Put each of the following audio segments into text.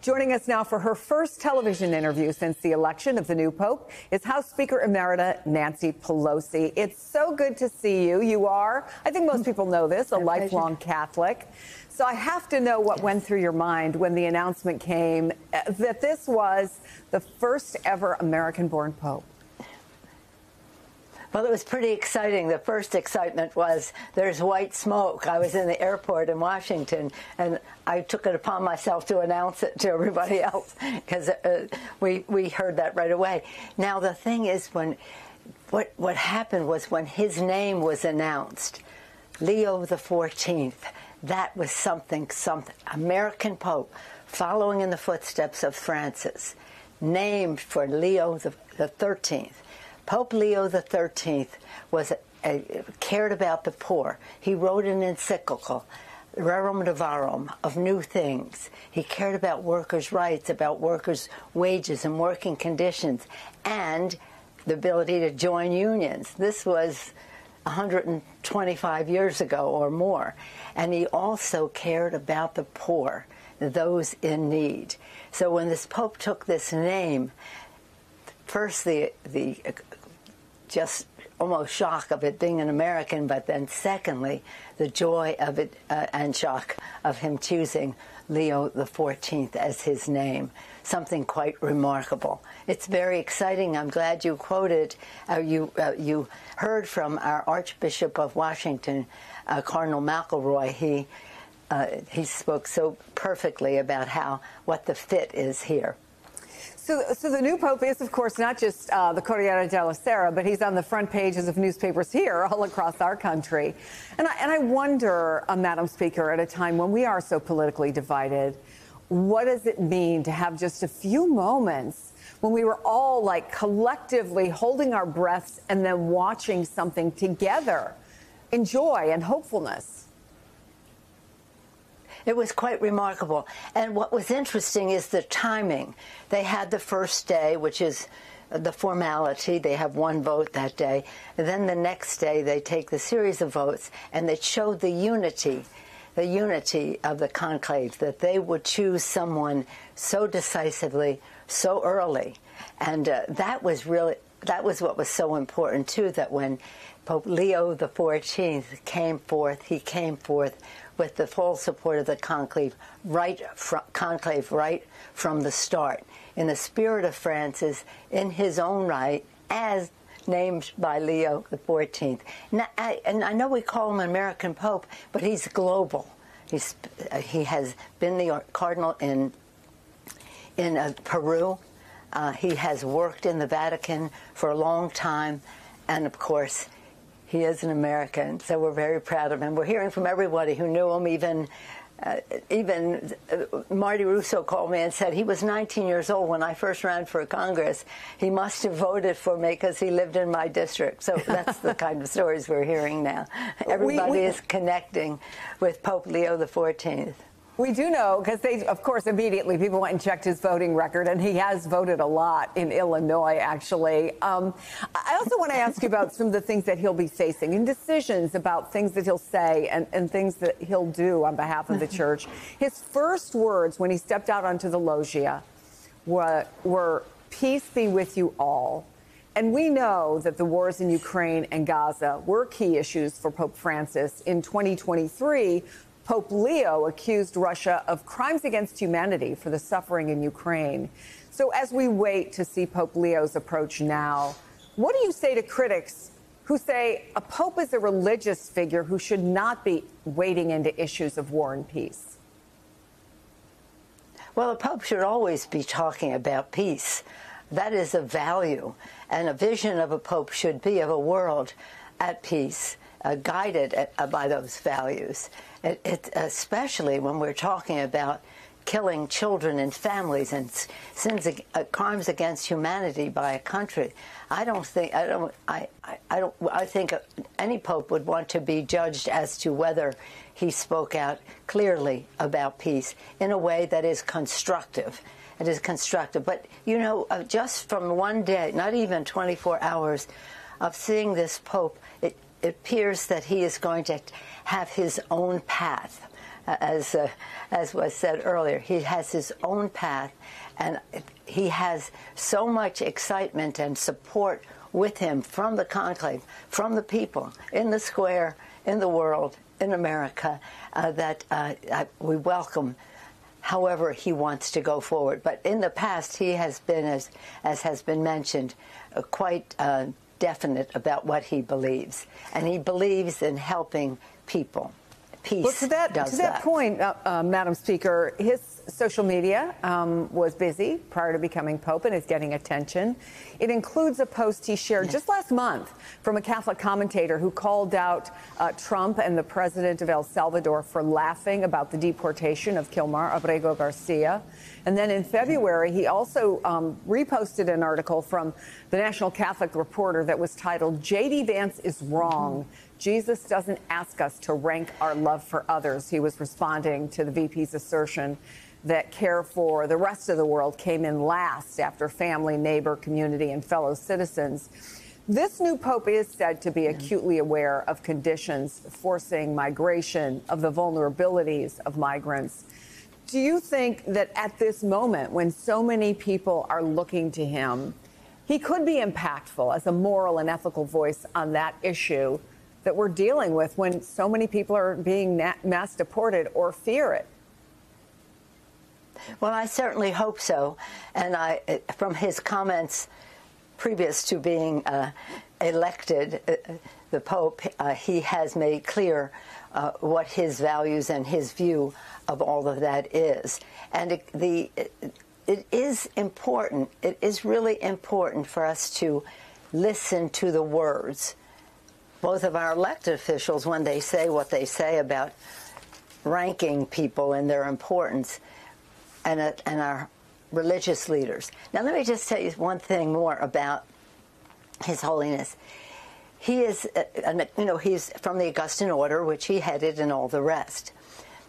Joining us now for her first television interview since the election of the new Pope is House Speaker Emerita Nancy Pelosi. It's so good to see you. You are, I think most people know this, a lifelong Catholic. So I have to know what went through your mind when the announcement came that this was the first ever American-born Pope. Well, it was pretty exciting. The first excitement was there's white smoke. I was in the airport in Washington, and I took it upon myself to announce it to everybody else because we heard that right away. Now, the thing is, what happened was when his name was announced, Leo the 14th, that was something, American Pope, following in the footsteps of Francis, named for Leo the 13th. Pope Leo XIII was cared about the poor. He wrote an encyclical, Rerum Novarum, of new things. He cared about workers' rights, about workers' wages and working conditions, and the ability to join unions. This was 125 years ago or more. And he also cared about the poor, those in need. So when this Pope took this name, first the just almost shock of it being an American, but then secondly, the joy of it and shock of him choosing Leo the 14th as his name. Something quite remarkable. It's very exciting. I'm glad you quoted, you heard from our Archbishop of Washington, Cardinal McElroy. He spoke so perfectly about what the fit is here. So the new Pope is, of course, not just the Corriere della Sera, but he's on the front pages of newspapers here all across our country. And I wonder, Madam Speaker, at a time when we are so politically divided, what does it mean to have just a few moments when we were all like collectively holding our breaths and then watching something together in joy and hopefulness? It was quite remarkable. And what was interesting is the timing. They had the first day, which is the formality. They have one vote that day. And then the next day, they take the series of votes, and it showed the unity of the conclave, that they would choose someone so decisively, so early. And that was what was so important, too, that when Pope Leo XIV came forth, he came forth with the full support of the conclave right from the start, in the spirit of Francis, in his own right, as named by Leo XIV. And I know we call him an American Pope, but he's global. He has been the cardinal in Peru. He has worked in the Vatican for a long time, and of course, he is an American, so we're very proud of him. We're hearing from everybody who knew him. Even Marty Russo called me and said he was 19 years old when I first ran for Congress. He must have voted for me because he lived in my district. So that's the kind of stories we're hearing now. Everybody is connecting with Pope Leo XIV. We do know, because of course, immediately people went and checked his voting record, and he has voted a lot in Illinois, actually. I also want to ask you about some of the things that he'll be facing and decisions about things that he'll say and things that he'll do on behalf of the church. His first words when he stepped out onto the loggia were, "Peace be with you all." And we know that the wars in Ukraine and Gaza were key issues for Pope Francis. In 2023, Pope Leo accused Russia of crimes against humanity for the suffering in Ukraine. So as we wait to see Pope Leo's approach now, what do you say to critics who say a pope is a religious figure who should not be wading into issues of war and peace? Well, a pope should always be talking about peace. That is a value, and a vision of a pope should be of a world at peace, guided by those values. Especially when we're talking about killing children and families and crimes against humanity by a country. I think any pope would want to be judged as to whether he spoke out clearly about peace in a way that is constructive. It is constructive. But, you know, just from one day, not even 24 hours, of seeing this pope, it appears that he is going to have his own path. as was said earlier, he has his own path, and he has so much excitement and support with him from the conclave, from the people in the square, in the world, in America, that we welcome however he wants to go forward. But in the past, he has been, as has been mentioned, quite definite about what he believes. And he believes in helping people. Peace well, to that point, Madam Speaker, his social media was busy prior to becoming Pope and is getting attention. It includes a post he shared just last month from a Catholic commentator who called out Trump and the president of El Salvador for laughing about the deportation of Kilmar Abrego Garcia. And then in February, he also reposted an article from the National Catholic Reporter that was titled, "J.D. Vance is wrong. Jesus doesn't ask us to rank our love for others." He was responding to the VP's assertion that care for the rest of the world came in last after family, neighbor, community, and fellow citizens. This new pope is said to be acutely aware of conditions forcing migration, of the vulnerabilities of migrants. Do you think that at this moment, when so many people are looking to him, he could be impactful as a moral and ethical voice on that issue that we're dealing with when so many people are being mass deported or fear it? Well, I certainly hope so. And from his comments previous to being elected, the Pope, he has made clear what his values and his view of all of that is. And it is important, it is really important for us to listen to the words, both of our elected officials, when they say what they say about ranking people and their importance, and our religious leaders. Now, let me just tell you one thing more about His Holiness. He is, he's from the Augustine order, which he headed, and all the rest.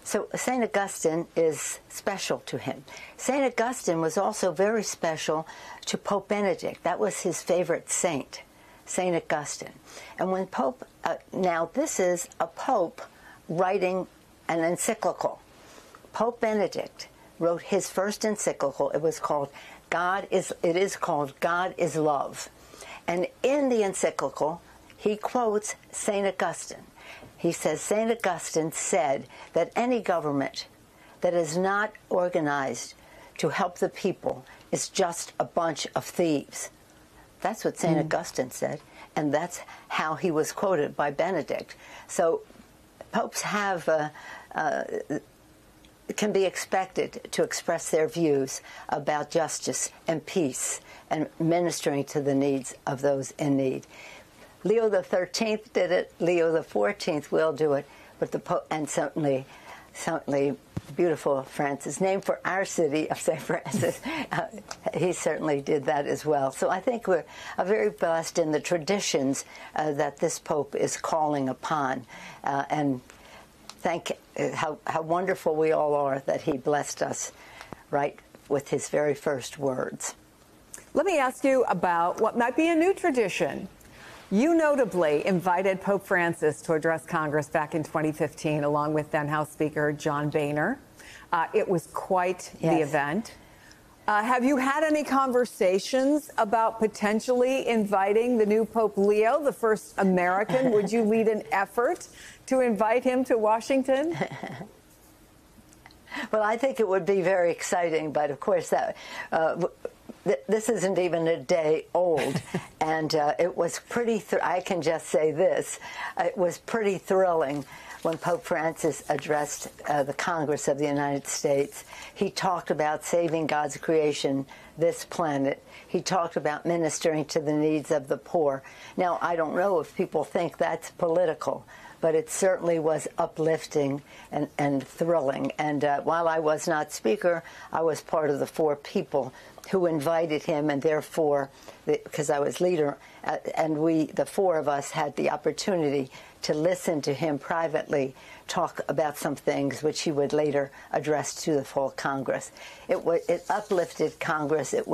So St. Augustine is special to him. St. Augustine was also very special to Pope Benedict. That was his favorite saint, St. Augustine. And when Pope, now this is a Pope writing an encyclical. Pope Benedict wrote his first encyclical. It was called God is Love. And in the encyclical, he quotes St. Augustine. He says, St. Augustine said that any government that is not organized to help the people is just a bunch of thieves. That's what St. Augustine said, and that's how he was quoted by Benedict. So popes have can be expected to express their views about justice and peace and ministering to the needs of those in need. Leo XIII did it. Leo XIV will do it. But the Pope, and certainly beautiful Francis, named for our city of St. Francis, he certainly did that as well. So I think we're very blessed in the traditions that this Pope is calling upon, and thank how wonderful we all are that he blessed us right with his very first words. Let me ask you about what might be a new tradition. You notably invited Pope Francis to address Congress back in 2015, along with then House Speaker John Boehner. It was quite the event. Have you had any conversations about potentially inviting the new Pope Leo, the first American? Would you lead an effort to invite him to Washington? Well, I think it would be very exciting, but of course that this isn't even a day old, and it was pretty, I can just say this, it was pretty thrilling when Pope Francis addressed the Congress of the United States. He talked about saving God's creation, this planet. He talked about ministering to the needs of the poor. Now, I don't know if people think that's political, but it certainly was uplifting and thrilling. And while I was not speaker, I was part of the 4 people who invited him, and therefore, because I was leader, and the 4 of us had the opportunity to listen to him privately talk about some things which he would later address to the full Congress. It uplifted Congress. It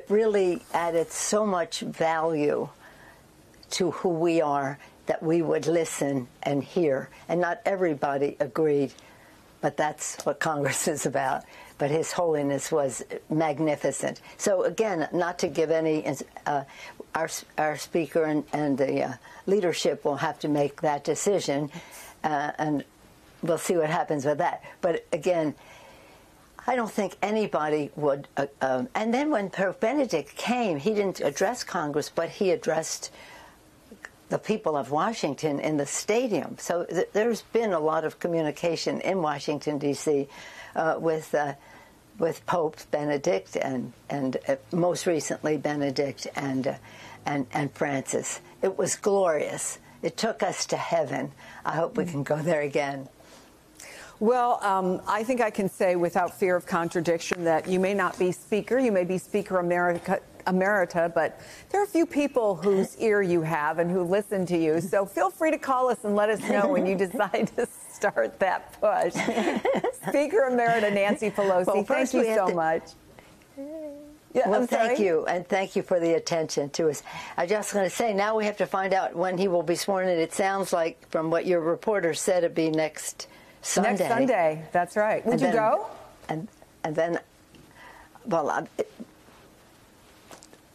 really added so much value to who we are that we would listen and hear. And not everybody agreed, but that's what Congress is about. But His Holiness was magnificent. So again, not to give any, our speaker and the leadership will have to make that decision, and we'll see what happens with that. But again, I don't think anybody would. And then when Pope Benedict came, he didn't address Congress, but he addressed the people of Washington in the stadium. So there's been a lot of communication in Washington, D.C. With Pope Benedict and most recently Benedict and Francis. It was glorious. It took us to heaven. I hope we can go there again. Well, I think I can say without fear of contradiction that you may not be Speaker, you may be Speaker Emerita, but there are a few people whose ear you have and who listen to you. So feel free to call us and let us know when you decide to start that push. Speaker Emerita Nancy Pelosi, well, thank you so much. Yeah, well, thank you, and thank you for the attention to us. I just going to say, now we have to find out when he will be sworn in. It sounds like, from what your reporter said, it'd be next Sunday. Next Sunday, that's right. Would you go? And then, well,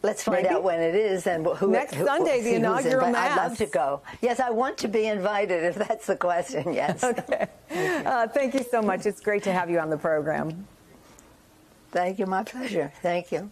let's find out when it is and who. Next Sunday, the inaugural Mass. I'd love to go. Yes, I want to be invited, if that's the question, yes. Okay. Thank you so much. It's great to have you on the program. Thank you. My pleasure. Thank you.